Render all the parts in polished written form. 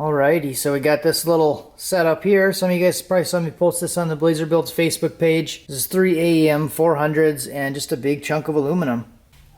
Alrighty, so we got this little setup here. Some of you guys probably saw me post this on the Blazer Builds Facebook page. This is 3 AEM 400s and just a big chunk of aluminum.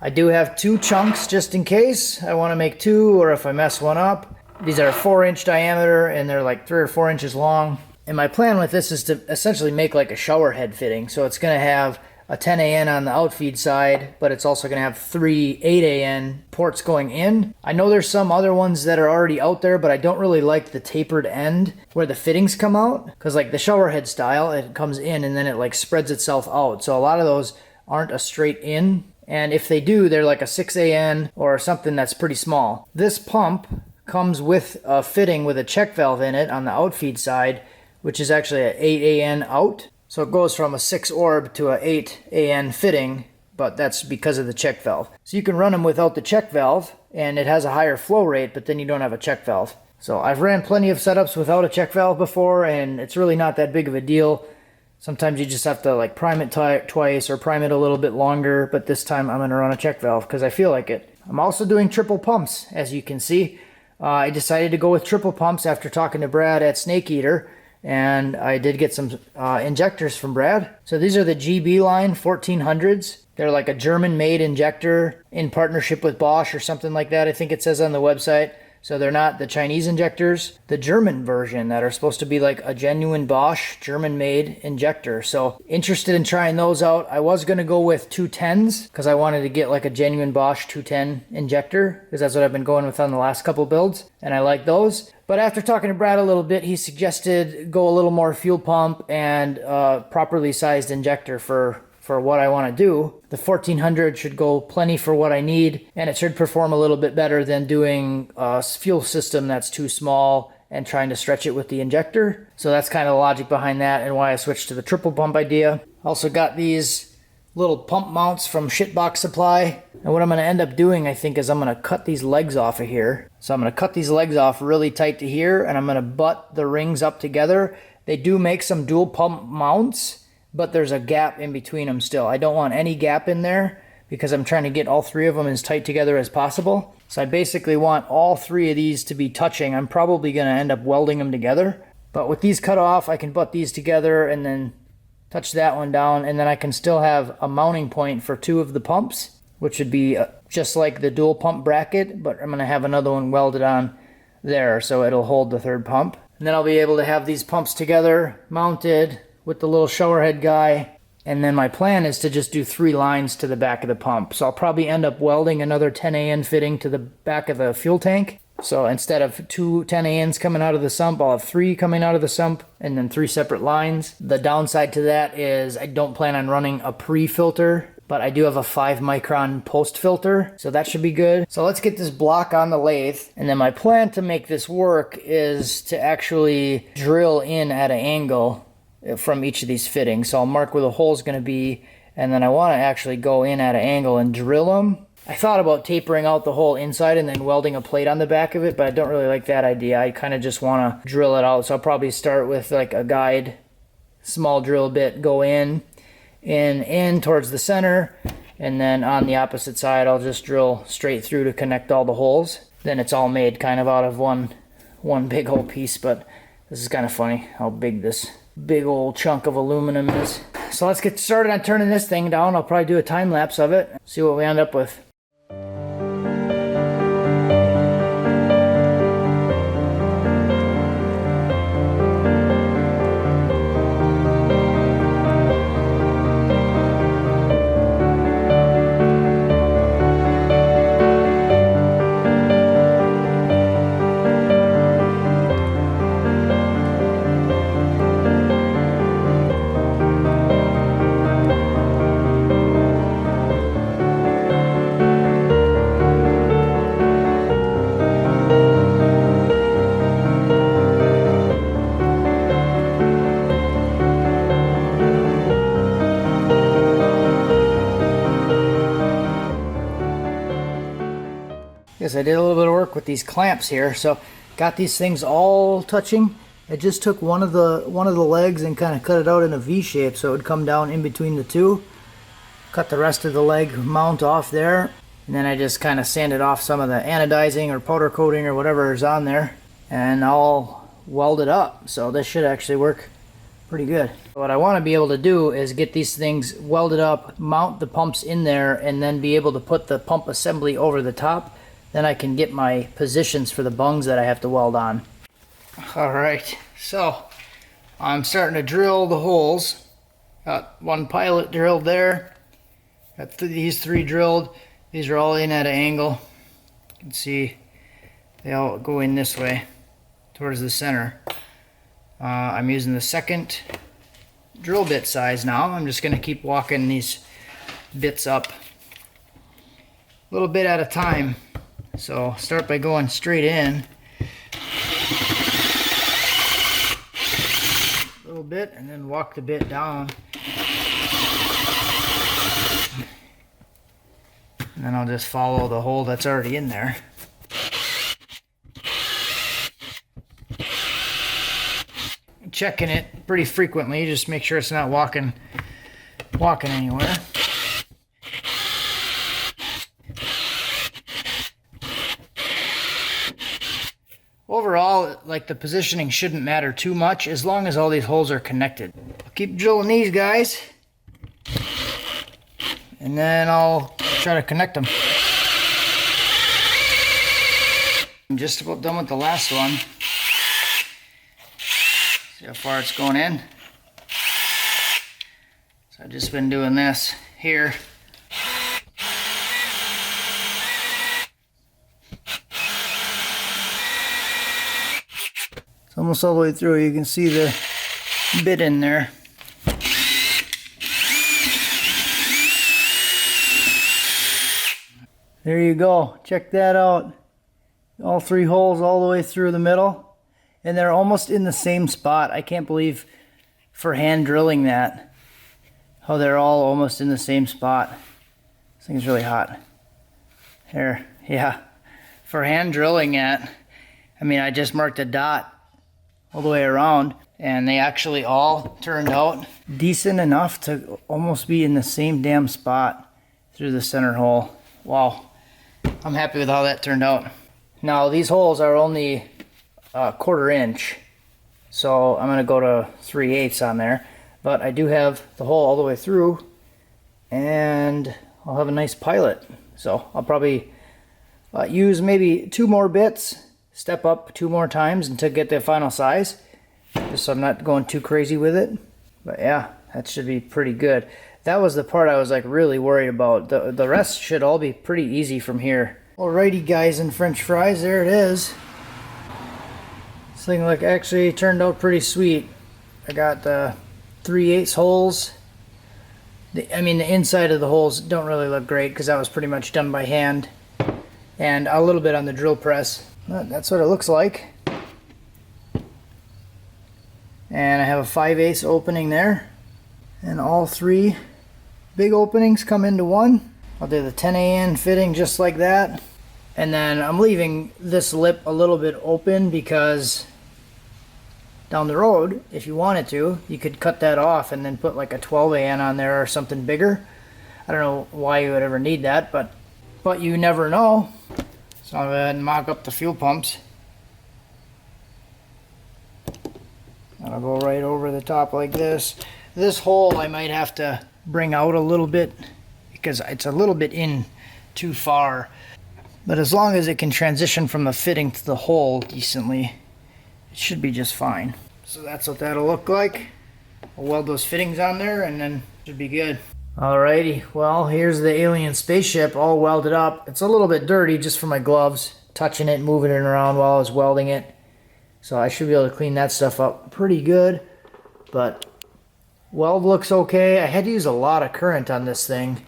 I do have 2 chunks just in case I want to make 2, or if I mess one up. These are 4-inch diameter and they're like 3 or 4 inches long. And my plan with this is to essentially make like a shower head fitting. So it's going to have a 10 AN on the outfeed side, but it's also going to have 3 8 AN ports going in. I know there's some other ones that are already out there, but I don't really like the tapered end where the fittings come out, because like the shower head style, it comes in and then it like spreads itself out. So a lot of those aren't a straight in, and if they do, they're like a 6 AN or something that's pretty small. This pump comes with a fitting with a check valve in it on the outfeed side, which is actually an 8 AN out. So it goes from a 6 orb to a 8 AN fitting, but that's because of the check valve. So you can run them without the check valve, and it has a higher flow rate, but then you don't have a check valve. So I've ran plenty of setups without a check valve before, and it's really not that big of a deal. Sometimes you just have to like prime it twice or prime it a little bit longer, but this time I'm gonna run a check valve because I feel like it. I'm also doing triple pumps, as you can see. I decided to go with triple pumps after talking to Brad at Snake Eater. And I did get some injectors from Brad. So these are the GB line 1400s. They're like a German-made injector in partnership with Bosch or something like that, I think it says on the website. So they're not the Chinese injectors, the German version that are supposed to be like a genuine Bosch German-made injector. So interested in trying those out. I was going to go with 210s because I wanted to get like a genuine Bosch 210 injector, because that's what I've been going with on the last couple builds, and I like those. But after talking to Brad a little bit, he suggested go a little more fuel pump and properly sized injector for what I want to do. The 1400 should go plenty for what I need, and it should perform a little bit better than doing a fuel system that's too small and trying to stretch it with the injector. So that's kind of the logic behind that and why I switched to the triple pump idea. Also got these little pump mounts from Shitbox Supply. And what I'm going to end up doing, I think, is I'm going to cut these legs off of here. So I'm going to cut these legs off really tight to here, and I'm going to butt the rings up together. They do make some dual pump mounts, but there's a gap in between them still. I don't want any gap in there because I'm trying to get all 3 of them as tight together as possible. So I basically want all 3 of these to be touching. I'm probably going to end up welding them together. But with these cut off, I can butt these together and then touch that one down, and then I can still have a mounting point for 2 of the pumps, which would be just like the dual pump bracket, but I'm going to have another one welded on there so it'll hold the 3rd pump. And then I'll be able to have these pumps together, mounted with the little shower head guy. And then my plan is to just do 3 lines to the back of the pump. So I'll probably end up welding another 10 AN fitting to the back of the fuel tank. So instead of 2 10 ANs coming out of the sump, I'll have 3 coming out of the sump and then 3 separate lines. The downside to that is I don't plan on running a pre-filter, but I do have a 5 micron post filter, so that should be good. So let's get this block on the lathe, and then my plan to make this work is to actually drill in at an angle from each of these fittings. So I'll mark where the hole is going to be, and then I want to actually go in at an angle and drill them. I thought about tapering out the whole inside and then welding a plate on the back of it, but I don't really like that idea. I kind of just want to drill it out. So I'll probably start with like a guide, small drill bit, go in towards the center, and then on the opposite side I'll just drill straight through to connect all the holes. Then it's all made kind of out of one big old piece, but this is kind of funny how big this big old chunk of aluminum is. So let's get started on turning this thing down. I'll probably do a time lapse of it, see what we end up with. Yes, I did a little bit of work with these clamps here, so got these things all touching. I just took one of the legs and kind of cut it out in a V shape so it would come down in between the 2. Cut the rest of the leg mount off there, and then I just kind of sanded off some of the anodizing or powder coating or whatever is on there. and I'll weld it up. So this should actually work pretty good. What I want to be able to do is get these things welded up, mount the pumps in there, and then be able to put the pump assembly over the top. Then I can get my positions for the bungs that I have to weld on. Alright, so I'm starting to drill the holes. Got one pilot drilled there. Got these 3 drilled. These are all in at an angle. You can see they all go in this way towards the center. I'm using the 2nd drill bit size now. I'm just going to keep walking these bits up a little bit at a time. So start by going straight in a little bit and then walk the bit down. And then I'll just follow the hole that's already in there. Checking it pretty frequently, just make sure it's not walking anywhere. Overall, like, the positioning shouldn't matter too much as long as all these holes are connected. I'll keep drilling these guys, and then I'll try to connect them. I'm just about done with the last one. See how far it's going in. So I've just been doing this here. It's almost all the way through. You can see the bit in there. There you go. Check that out. All 3 holes all the way through the middle. And they're almost in the same spot. I can't believe for hand drilling that, how they're all almost in the same spot. This thing's really hot. Here, yeah. For hand drilling that, I mean, I just marked a dot all the way around, and they actually all turned out decent enough to almost be in the same damn spot through the center hole. Wow, I'm happy with how that turned out. Now these holes are only a 1/4 inch, so I'm gonna go to 3/8 on there, but I do have the hole all the way through, and I'll have a nice pilot. So I'll probably use maybe 2 more bits, step up 2 more times until get the final size, just so I'm not going too crazy with it. But yeah, that should be pretty good. That was the part I was like really worried about. The rest should all be pretty easy from here. Alrighty guys and french fries, there it is. This thing like actually turned out pretty sweet. I got the 3/8 holes. I mean, the inside of the holes don't really look great because that was pretty much done by hand, and a little bit on the drill press. But that's what it looks like. And I have a 5/8 opening there, and all 3 big openings come into one. I'll do the 10AN fitting just like that, and then I'm leaving this lip a little bit open because down the road, if you wanted to, you could cut that off and then put like a 12AN on there or something bigger. I don't know why you would ever need that, but you never know. So I'll go ahead and mock up the fuel pumps. I'll go right over the top like this. This hole I might have to bring out a little bit because it's a little bit in too far. But as long as it can transition from the fitting to the hole decently, it should be just fine. So that's what that'll look like. I'll weld those fittings on there and then it should be good. Alrighty, well, here's the alien spaceship all welded up. It's a little bit dirty just from my gloves, touching it, moving it around while I was welding it. So I should be able to clean that stuff up pretty good. But weld looks okay. I had to use a lot of current on this thing.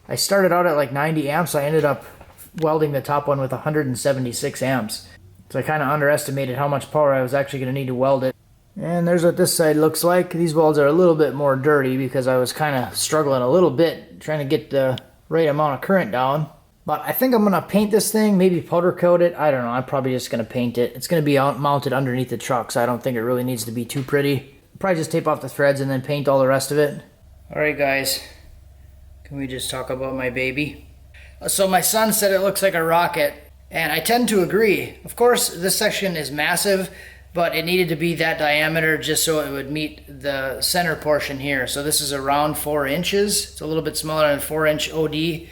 I started out at like 90 amps. I ended up welding the top one with 176 amps. So I kind of underestimated how much power I was actually going to need to weld it. And there's what this side looks like. These welds are a little bit more dirty because I was kind of struggling a little bit trying to get the right amount of current down. But I think I'm going to paint this thing, maybe powder coat it. I don't know. I'm probably just going to paint it. It's going to be mounted underneath the truck, so I don't think it really needs to be too pretty. Probably just tape off the threads and then paint all the rest of it. Alright guys, can we just talk about my baby? So my son said it looks like a rocket, And I tend to agree. Of course, this section is massive, but it needed to be that diameter just so it would meet the center portion here. So this is around 4 inches. It's a little bit smaller than 4-inch OD,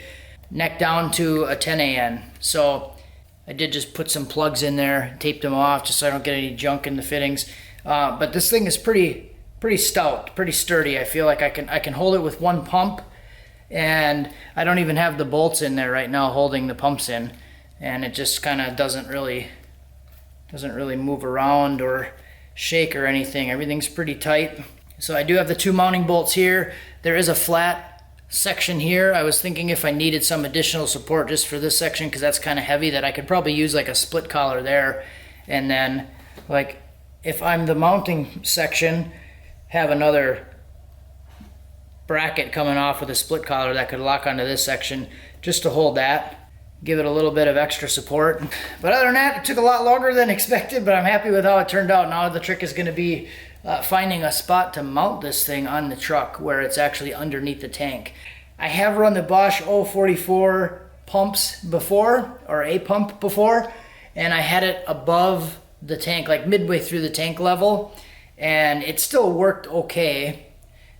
neck down to a 10 AN. So I did just put some plugs in there, taped them off just so I don't get any junk in the fittings. But this thing is pretty stout, pretty sturdy. I feel like I can hold it with one pump, and I don't even have the bolts in there right now holding the pumps in, and it just kind of doesn't really move around or shake or anything. Everything's pretty tight. So I do have the 2 mounting bolts here. There is a flat section here. I was thinking if I needed some additional support just for this section, because that's kind of heavy, that I could probably use like a split collar there, and then like if I'm the mounting section, have another bracket coming off with a split collar that could lock onto this section just to hold that, give it a little bit of extra support. But other than that, it took a lot longer than expected, but I'm happy with how it turned out. Now the trick is going to be finding a spot to mount this thing on the truck where it's actually underneath the tank. I have run the Bosch 044 pumps before, or a pump before, and I had it above the tank, like midway through the tank level, and it still worked okay.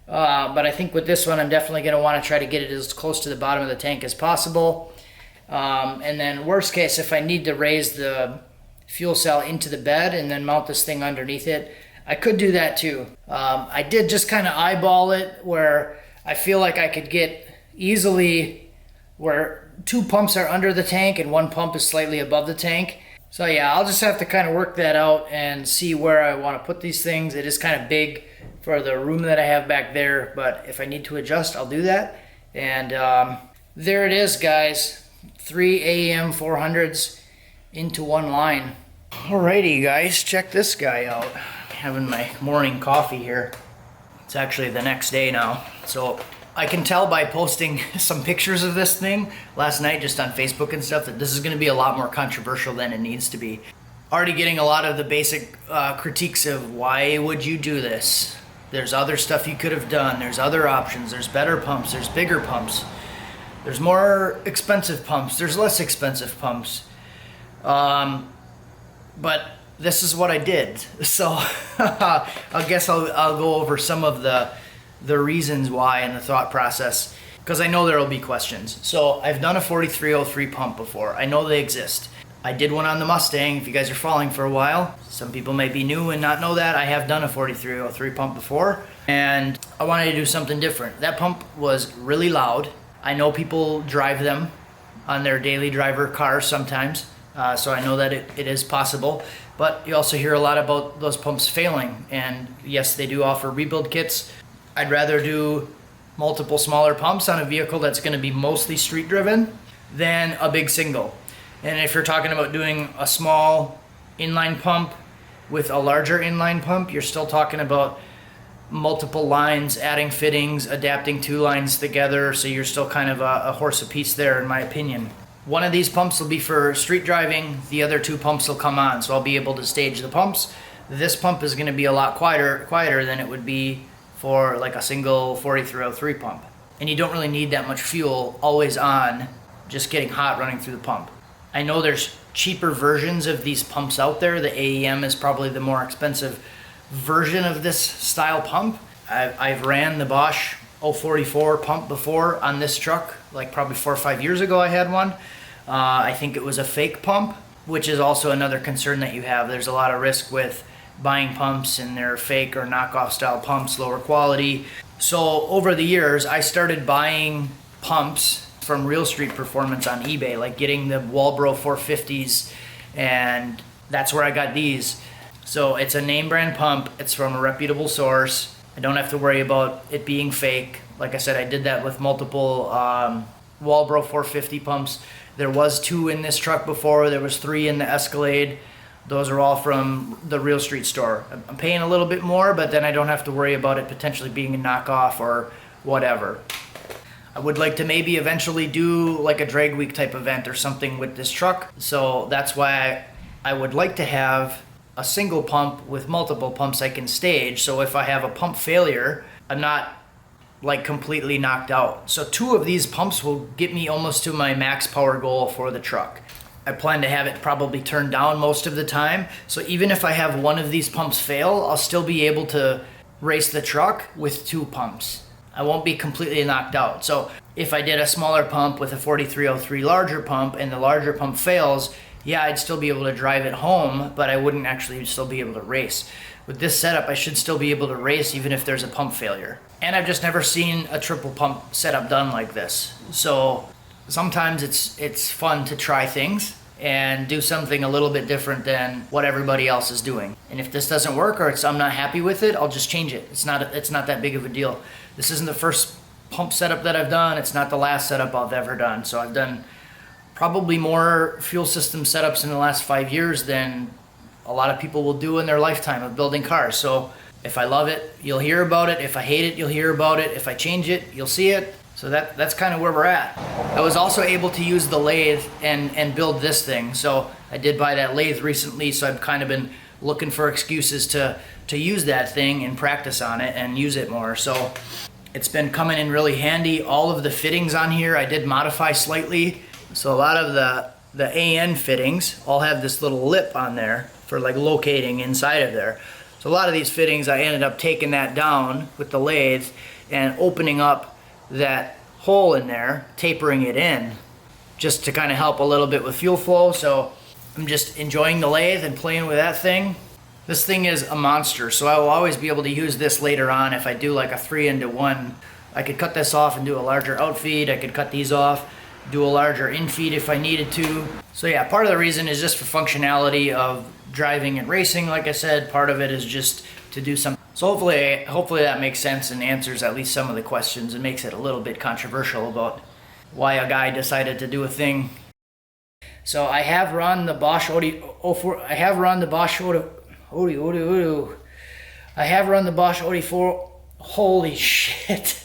But I think with this one, I'm definitely going to want to try to get it as close to the bottom of the tank as possible. And then worst case, if I need to raise the fuel cell into the bed and then mount this thing underneath it, I could do that too. I did just kind of eyeball it where I feel like I could get easily where 2 pumps are under the tank and 1 pump is slightly above the tank. So yeah, I'll just have to kind of work that out and see where I want to put these things. It is kind of big for the room that I have back there, but if I need to adjust, I'll do that. And there it is, guys. 3 AEM 400s into one line. Alrighty, guys, check this guy out. Having my morning coffee here. It's actually the next day now. So I can tell by posting some pictures of this thing last night just on Facebook and stuff that this is going to be a lot more controversial than it needs to be. Already getting a lot of the basic critiques of why would you do this? There's other stuff you could have done. There's other options. There's better pumps. There's bigger pumps. There's more expensive pumps. There's less expensive pumps. But this is what I did. So I guess I'll go over some of the reasons why and the thought process, because I know there will be questions. So I've done a 4303 pump before. I know they exist. I did one on the Mustang. If you guys are following for a while, some people may be new and not know that. I have done a 4303 pump before, and I wanted to do something different. That pump was really loud. I know people drive them on their daily driver cars sometimes, so I know that it is possible. But you also hear a lot about those pumps failing, and yes, they do offer rebuild kits. I'd rather do multiple smaller pumps on a vehicle that's going to be mostly street driven than a big single. And if you're talking about doing a small inline pump with a larger inline pump, you're still talking about multiple lines, adding fittings, adapting 2 lines together, so you're still kind of a horse apiece there, in my opinion. One of these pumps will be for street driving, the other 2 pumps will come on, so I'll be able to stage the pumps. This pump is going to be a lot quieter than it would be for like a single 4303 pump. And you don't really need that much fuel always on, just getting hot running through the pump. I know there's cheaper versions of these pumps out there. The AEM is probably the more expensive version of this style pump. I've ran the Bosch 044 pump before on this truck, like probably 4 or 5 years ago I had one. I think it was a fake pump, which is also another concern that you have. There's a lot of risk with buying pumps and they're fake or knockoff style pumps, lower quality. So over the years, I started buying pumps from Real Street Performance on eBay, like getting the Walbro 450s, and that's where I got these. So it's a name brand pump. It's from a reputable source. I don't have to worry about it being fake. Like I said, I did that with multiple Walbro 450 pumps. There was 2 in this truck before. There was 3 in the Escalade. Those are all from the Real Street store. I'm paying a little bit more, but then I don't have to worry about it potentially being a knockoff or whatever. I would like to maybe eventually do like a drag week type event or something with this truck. So that's why I would like to have a single pump with multiple pumps I can stage. So if I have a pump failure, I'm not like completely knocked out. So 2 of these pumps will get me almost to my max power goal for the truck. I plan to have it probably turned down most of the time. So even if I have one of these pumps fail, I'll still be able to race the truck with 2 pumps. I won't be completely knocked out. So if I did a smaller pump with a 4303 larger pump and the larger pump fails, yeah, I'd still be able to drive it home, but I wouldn't actually still be able to race. With this setup, I should still be able to race even if there's a pump failure. And I've just never seen a triple pump setup done like this. So sometimes it's fun to try things and do something a little bit different than what everybody else is doing. And if this doesn't work or I'm not happy with it, I'll just change it. It's not that big of a deal. This isn't the first pump setup that I've done. It's not the last setup I've ever done. So I've done probably more fuel system setups in the last 5 years than a lot of people will do in their lifetime of building cars. So if I love it, you'll hear about it. If I hate it, you'll hear about it. If I change it, you'll see it. So that's kind of where we're at. I was also able to use the lathe and build this thing. So I did buy that lathe recently, so I've kind of been looking for excuses to use that thing and practice on it and use it more. So it's been coming in really handy. All of the fittings on here I did modify slightly. So a lot of the AN fittings all have this little lip on there for like locating inside of there. So a lot of these fittings I ended up taking that down with the lathe and opening up that hole in there, tapering it in, just to kind of help a little bit with fuel flow. So I'm just enjoying the lathe and playing with that thing. This thing is a monster, so I will always be able to use this later on if I do like a 3-into-1. I could cut this off and do a larger outfeed. I could cut these off, do a larger infeed if I needed to. So yeah, part of the reason is just for functionality of driving and racing. Like I said, part of it is just to do some. So hopefully that makes sense and answers at least some of the questions and makes it a little bit controversial about why a guy decided to do a thing. So I have run the Bosch I have run the Bosch I have run the Bosch 04. Holy shit.